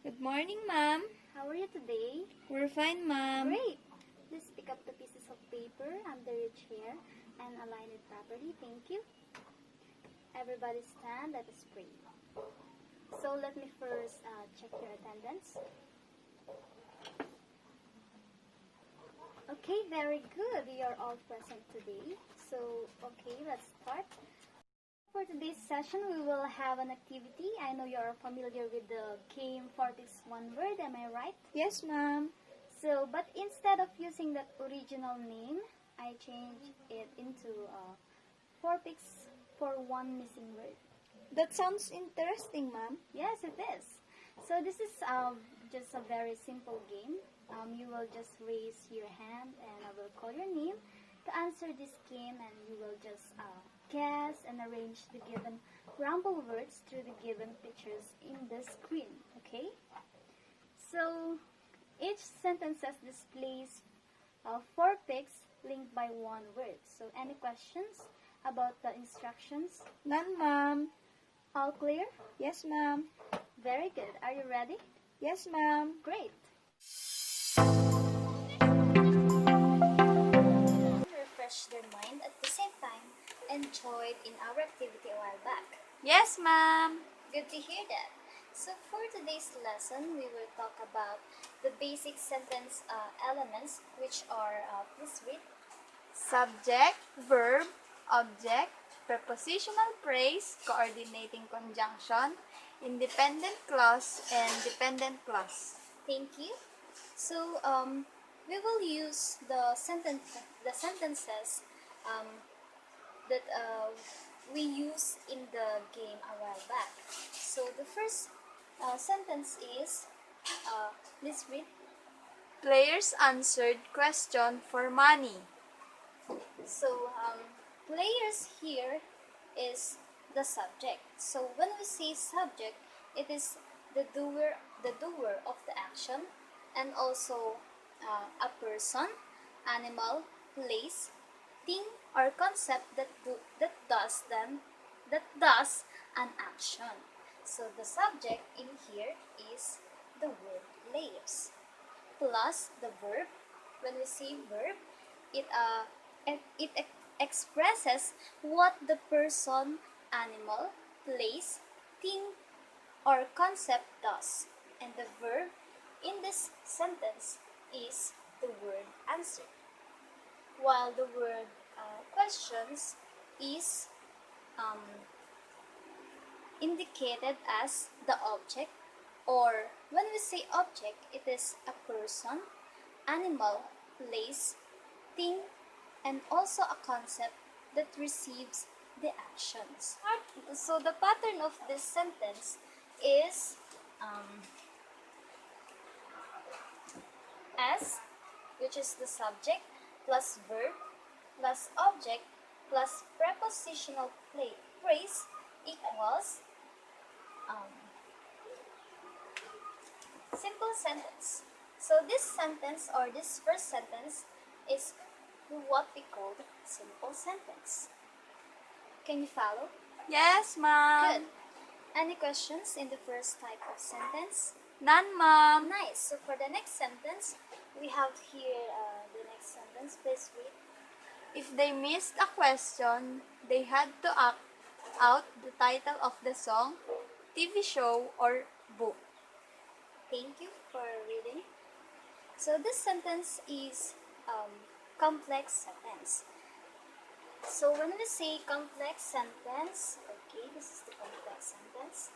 Good morning, ma'am. How are you today? We're fine, ma'am. Great! Please pick up the pieces of paper under your chair and align it properly. Thank you. Everybody stand, let us pray. So let me first check your attendance. Okay, very good. You're all present today. So, okay, let's start. For today's session, we will have an activity. I know you're familiar with the game 4 picks 1 word, am I right? Yes, ma'am. So, but instead of using that original name, I changed it into 4 picks for 1 missing word. That sounds interesting, ma'am. Yes, it is. So this is just a very simple game. You will just raise your hand and I will call your name to answer this game, and you will just guess and arrange the given rumble words through the given pictures in the screen. Okay? So each sentence displays 4 picks linked by 1 word. So any questions about the instructions? None, ma'am. All clear? Yes, ma'am. Very good. Are you ready? Yes, ma'am. Great. Refresh their mind at the same time enjoyed in our activity a while back. Yes, ma'am. Good to hear that. So for today's lesson, we will talk about the basic sentence elements, which are, please read. Subject, verb, object, prepositional phrase, coordinating conjunction, independent clause, and dependent clause. Thank you. So we will use the sentences that we used in the game a while back. So the first sentence is, please read. Players answered question for money. So players here is the subject. So when we say subject, it is the doer of the action, and also a person, animal, place, thing, or concept that does an action. So the subject in here is the word players plus the verb. When we say verb, it expresses what the person, animal, place, thing, or concept does. And the verb in this sentence is the word answer, while the word questions is indicated as the object, or when we say object, it is a person, animal, place, thing, and also a concept that receives the actions. So the pattern of this sentence is S, which is the subject, plus verb, plus object, plus prepositional phrase equals simple sentence. So this sentence, or this first sentence, is what we call simple sentence. Can you follow? Yes, ma'am. Good. Any questions in the first type of sentence? None, ma'am. Nice. So for the next sentence, we have here the next sentence. Please read. If they missed a question, they had to act out the title of the song, TV show, or book. Thank you for reading. So this sentence is complex sentence. So when we say complex sentence, okay, this is the complex sentence.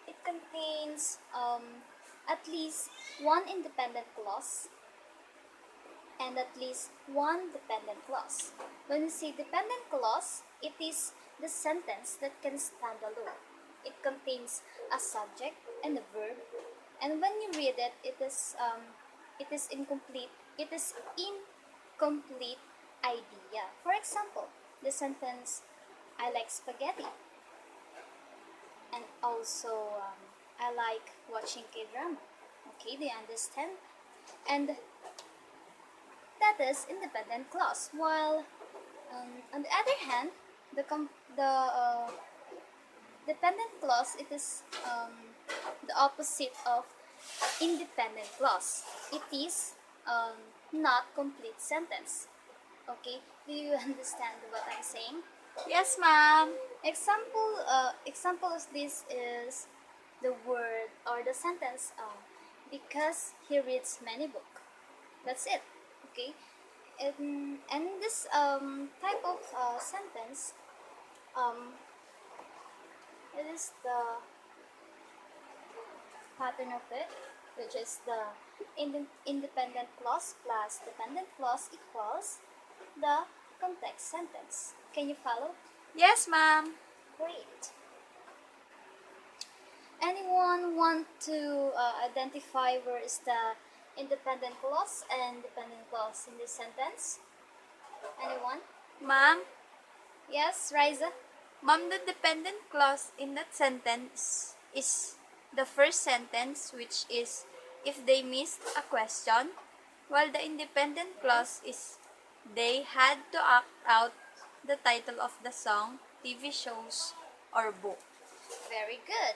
It contains at least one independent clause and at least one dependent clause. When we say dependent clause, it is the sentence that can stand alone. It contains a subject and a verb, and when you read it, it is incomplete. It is incomplete idea. For example, the sentence, I like spaghetti, and also I like watching K-drama. Okay, do you understand? And that is independent clause. While on the other hand, the dependent clause, it is the opposite of independent clause. It is not complete sentence. Okay, do you understand what I'm saying? Yes, ma'am. Example of this is the word or the sentence because he reads many book. That's it. Okay, and in this type of sentence, um, it is the pattern of it, which is the independent clause plus dependent clause equals the context sentence. Can you follow? Yes, ma'am. Great. Anyone want to identify where is the independent clause and dependent clause in this sentence? Anyone? Ma'am, Yes, Riza? ma'am, the dependent clause in that sentence is the first sentence, which is if they missed a question, while the independent clause is they had to act out the title of the song, TV shows, or book. Very good.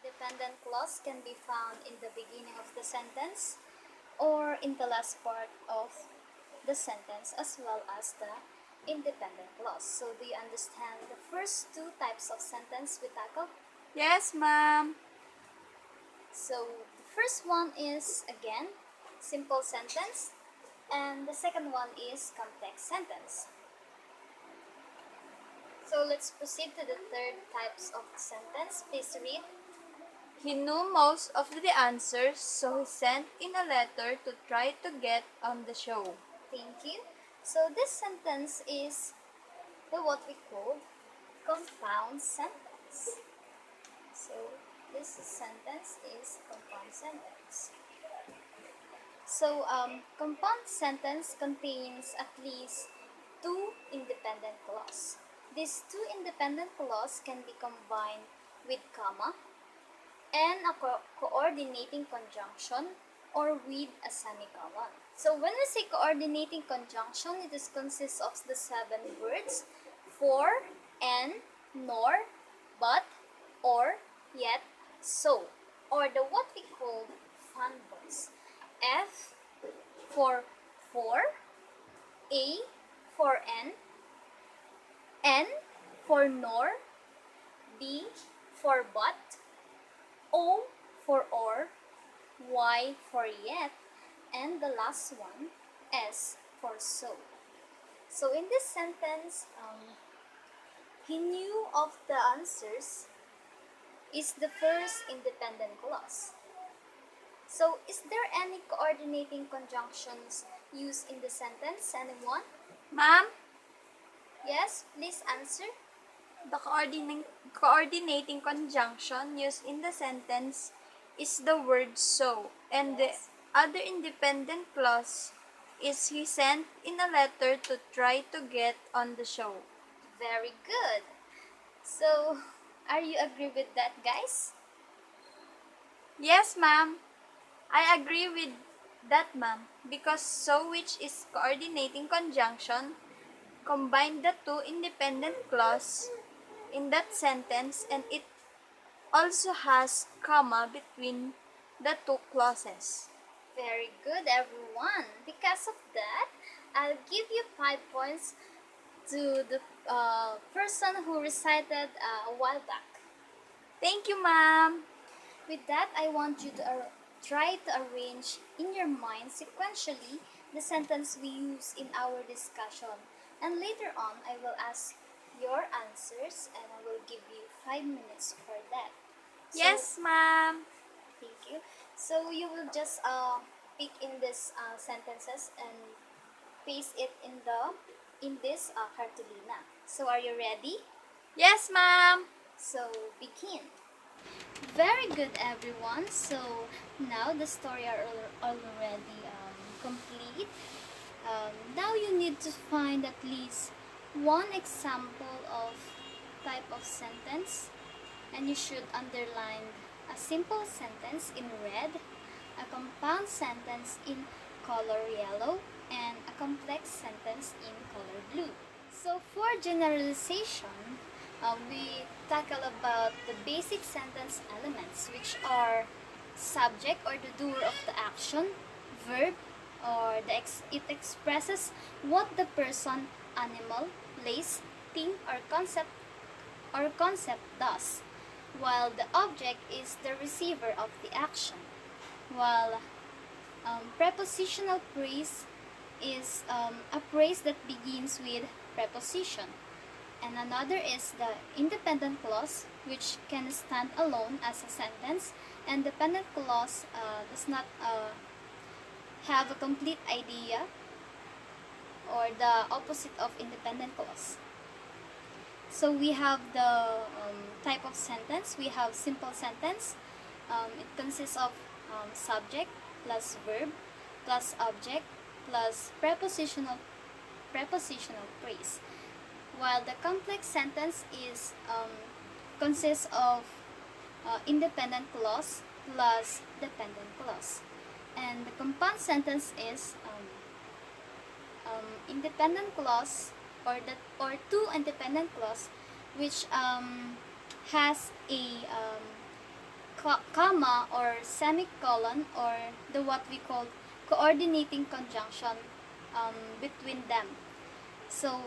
Dependent clause can be found in the beginning of the sentence or in the last part of the sentence as well as the independent clause. So do you understand the first two types of sentence we tackled? Yes, ma'am. So the first one is again simple sentence and the second one is context sentence. So let's proceed to the third types of sentence. Please read. He knew most of the answers, so he sent in a letter to try to get on the show. Thank you. So this sentence is the what we call compound sentence. So this sentence is compound sentence. So compound sentence contains at least two independent clause. These two independent clause can be combined with comma and a coordinating conjunction or with a semicolon. So when we say coordinating conjunction, it is consists of the 7 words for, and, nor, but, or, yet, so, or the what we call fun words. F for, A for N for nor, B for but, O for or, Y for yet, and the last one, S for so. So in this sentence, he knew of the answers is the first independent clause. So is there any coordinating conjunctions used in the sentence? Anyone? Ma'am, Yes, please answer. the coordinating conjunction used in the sentence is the word so, and the other independent clause is he sent in a letter to try to get on the show. Very good. So, are you agree with that, guys? Yes, ma'am. I agree with that, ma'am, because so, which is coordinating conjunction, combine the two independent clause in that sentence, and it also has comma between the two clauses. Very good, everyone. Because of that, I'll give you 5 points to the person who recited a while back. Thank you, ma'am. With that, I want you to try to arrange in your mind sequentially the sentence we use in our discussion. And later on, I will ask your answers and I will give you 5 minutes for that. So, Yes, ma'am. thank you. So you will just pick in these sentences and paste it in this cartolina. So are you ready? Yes, ma'am. So begin. Very good, everyone. So now the story are already complete. Now you need to find at least one example of type of sentence, and you should underline a simple sentence in red, a compound sentence in color yellow, and a complex sentence in color blue. So for generalization, we tackle about the basic sentence elements, which are subject or the doer of the action, verb or it expresses what the person, animal, place, thing or concept does, while the object is the receiver of the action, while prepositional phrase is a phrase that begins with preposition. And another is the independent clause, which can stand alone as a sentence, and dependent clause does not have a complete idea or the opposite of independent clause. So we have the type of sentence. We have simple sentence. It consists of subject plus verb plus object plus prepositional phrase. While the complex sentence is consists of independent clause plus dependent clause, and the compound sentence is independent clause or two independent clause, which has a comma or semicolon or the what we call coordinating conjunction between them. So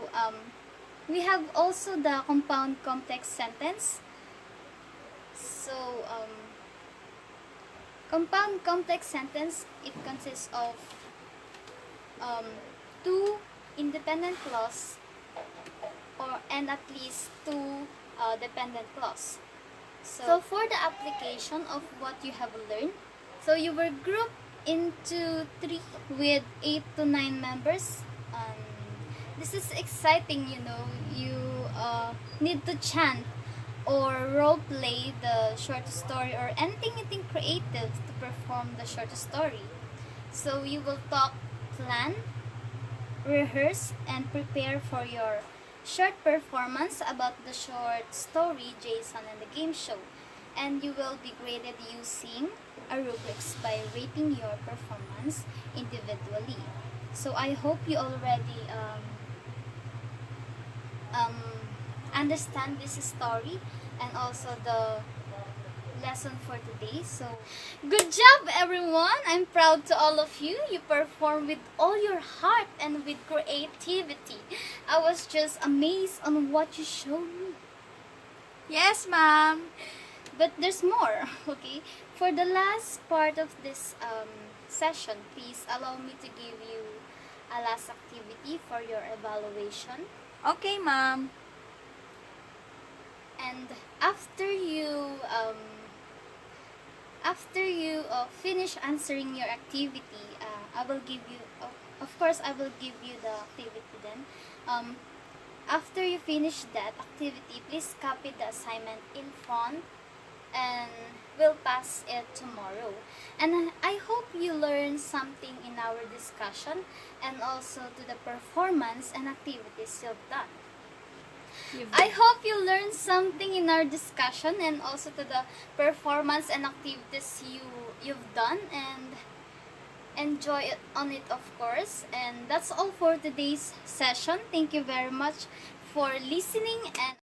we have also the compound complex sentence. So compound complex sentence, it consists of two independent clause and at least two dependent clause. So for the application of what you have learned, so you were grouped into 3 with 8 to 9 members. This is exciting, you know. You need to chant or role play the short story or anything creative to perform the short story. So you will talk, plan, rehearse, and prepare for your short performance about the short story Jason and the Game Show. And you will be graded using a rubrics by rating your performance individually. So I hope you already understand this story and also the lesson for today. So good job, everyone. I'm proud to all of you. You performed with all your heart and with creativity. I was just amazed on what you showed me. Yes, ma'am. But there's more, okay? For the last part of this session, please allow me to give you a last activity for your evaluation. Okay, ma'am. And after you finish answering your activity, I will give you, of course, I will give you the activity then. After you finish that activity, please copy the assignment in front and we'll pass it tomorrow. And I hope you learned something in our discussion and also to the performance and activities you've done. I hope you learned something in our discussion and also to the performance and activities you've done, and enjoy it on it, of course. And that's all for today's session. Thank you very much for listening, and